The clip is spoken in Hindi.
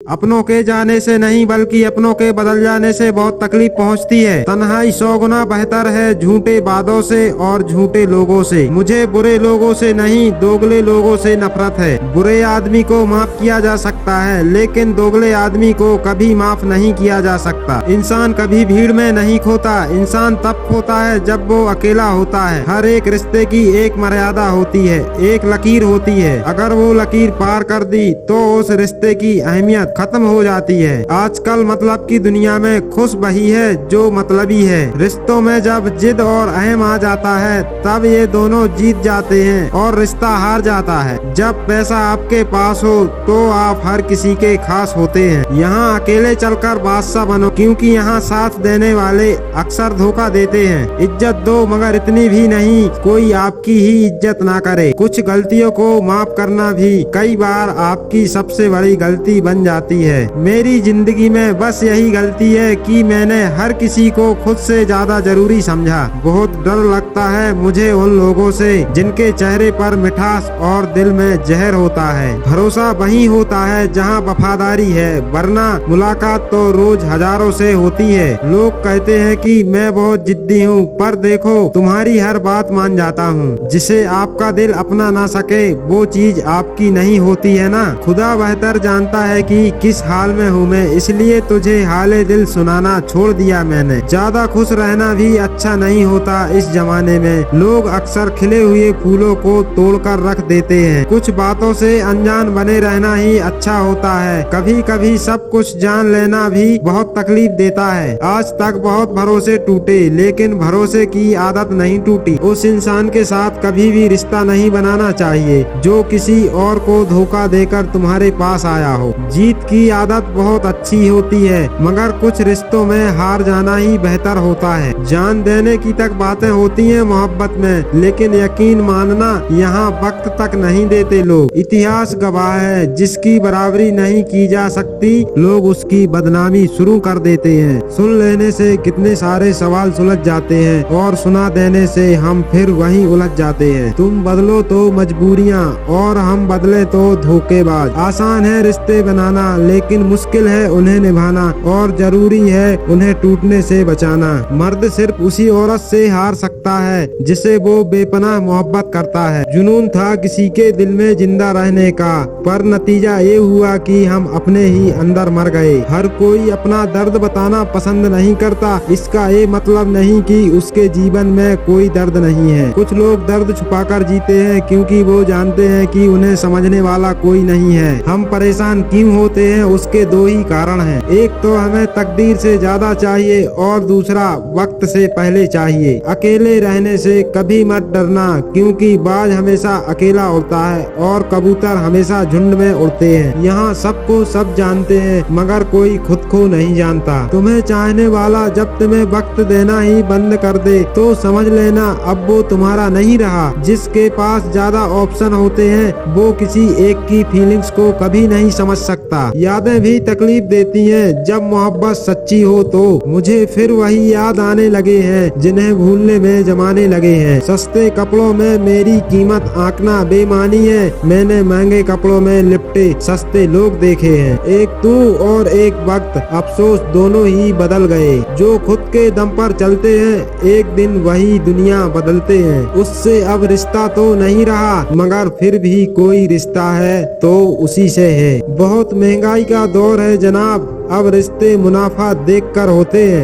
अपनों के जाने से नहीं बल्कि अपनों के बदल जाने से बहुत तकलीफ पहुंचती है। तन्हाई 100 गुना बेहतर है झूठे वादों से और झूठे लोगों से। मुझे बुरे लोगों से नहीं दोगले लोगों से नफरत है। बुरे आदमी को माफ किया जा सकता है लेकिन दोगले आदमी को कभी माफ नहीं किया जा सकता। इंसान कभी भीड़ में नहीं खोता, इंसान तब खोता है जब वो अकेला होता है। हर एक रिश्ते की एक मर्यादा होती है, एक लकीर होती है। अगर वो लकीर पार कर दी तो उस रिश्ते की अहमियत खत्म हो जाती है। आजकल मतलब की दुनिया में खुश वही है जो मतलबी है। रिश्तों में जब जिद और अहम आ जाता है तब ये दोनों जीत जाते हैं और रिश्ता हार जाता है। जब पैसा आपके पास हो तो आप हर किसी के खास होते हैं। यहाँ अकेले चलकर बादशाह बनो क्योंकि यहाँ साथ देने वाले अक्सर धोखा देते हैं। इज्जत दो मगर इतनी भी नहीं कोई आपकी ही इज्जत ना करे। कुछ गलतियों को माफ करना भी कई बार आपकी सबसे बड़ी गलती बन जाती है। मेरी जिंदगी में बस यही गलती है कि मैंने हर किसी को खुद से ज्यादा जरूरी समझा। बहुत डर लगता है मुझे उन लोगों से जिनके चेहरे पर मिठास और दिल में जहर होता है। भरोसा वही होता है जहाँ वफादारी है, वरना मुलाकात तो रोज हजारों से होती है। लोग कहते हैं कि मैं बहुत जिद्दी हूँ पर देखो तुम्हारी हर बात मान जाता हूँ। जिसे आपका दिल अपना ना सके वो चीज आपकी नहीं होती है ना। खुदा बेहतर जानता है कि किस हाल में हूँ मैं, इसलिए तुझे हाले दिल सुनाना छोड़ दिया मैंने। ज्यादा खुश रहना भी अच्छा नहीं होता इस जमाने में। लोग अक्सर खिले हुए फूलों को तोड़कर रख देते हैं। कुछ बातों से अनजान बने रहना ही अच्छा होता है। कभी कभी सब कुछ जान लेना भी बहुत तकलीफ देता है। आज तक बहुत भरोसे टूटे लेकिन भरोसे की आदत नहीं टूटी। उस इंसान के साथ कभी भी रिश्ता नहीं बनाना चाहिए जो किसी और को धोखा देकर तुम्हारे पास आया हो। जीत की आदत बहुत अच्छी होती है मगर कुछ रिश्तों में हार जाना ही बेहतर होता है। जान देने की तक बातें होती हैं मोहब्बत में लेकिन यकीन मानना यहाँ वक्त तक नहीं देते लोग। इतिहास गवाह है जिसकी बराबरी नहीं की जा सकती लोग उसकी बदनामी शुरू कर देते हैं। सुन लेने से कितने सारे सवाल सुलझ जाते हैं और सुना देने से हम फिर वहीं उलझ जाते हैं। तुम बदलो तो मजबूरियाँ और हम बदले तो धोखेबाज। आसान है रिश्ते बनाना लेकिन मुश्किल है उन्हें निभाना और जरूरी है उन्हें टूटने से बचाना। मर्द सिर्फ उसी औरत से हार सकता है जिसे वो बेपनाह मोहब्बत करता है। जुनून था किसी के दिल में जिंदा रहने का पर नतीजा ये हुआ कि हम अपने ही अंदर मर गए। हर कोई अपना दर्द बताना पसंद नहीं करता, इसका ये मतलब नहीं कि उसके जीवन में कोई दर्द नहीं है। कुछ लोग दर्द छुपाकर जीते हैं क्योंकि वो जानते हैं कि उन्हें समझने वाला कोई नहीं है। हम परेशान क्यों होते हैं उसके दो ही कारण हैं। एक तो हमें तकदीर से ज्यादा चाहिए और दूसरा वक्त से पहले चाहिए। अकेले रहने से कभी मत डरना क्योंकि बाज हमेशा अकेला उड़ता है और कबूतर हमेशा झुंड में उड़ते हैं। यहाँ सबको सब जानते हैं मगर कोई खुद को नहीं जानता। तुम्हें चाहने वाला जब तुम्हें वक्त देना ही बंद कर दे तो समझ लेना अब वो तुम्हारा नहीं रहा। जिसके पास ज्यादा ऑप्शन होते हैं वो किसी एक की फीलिंग्स को कभी नहीं समझ सकता। यादें भी तकलीफ देती हैं जब मोहब्बत सच्ची हो तो। मुझे फिर वही याद आने लगे हैं जिन्हें भूलने में जमाने लगे हैं। सस्ते कपड़ों में मेरी कीमत आंकना बेमानी है। मैंने महंगे कपड़ों में लिपटे सस्ते लोग देखे हैं। एक तू और एक वक्त, अफसोस दोनों ही बदल गए। जो खुद के दम पर चलते हैं एक दिन वही दुनिया बदलते हैं। उससे अब रिश्ता तो नहीं रहा मगर फिर भी कोई रिश्ता है तो उसी से है। बहुत महंगाई का दौर है जनाब, अब रिश्ते मुनाफा देखकर होते हैं।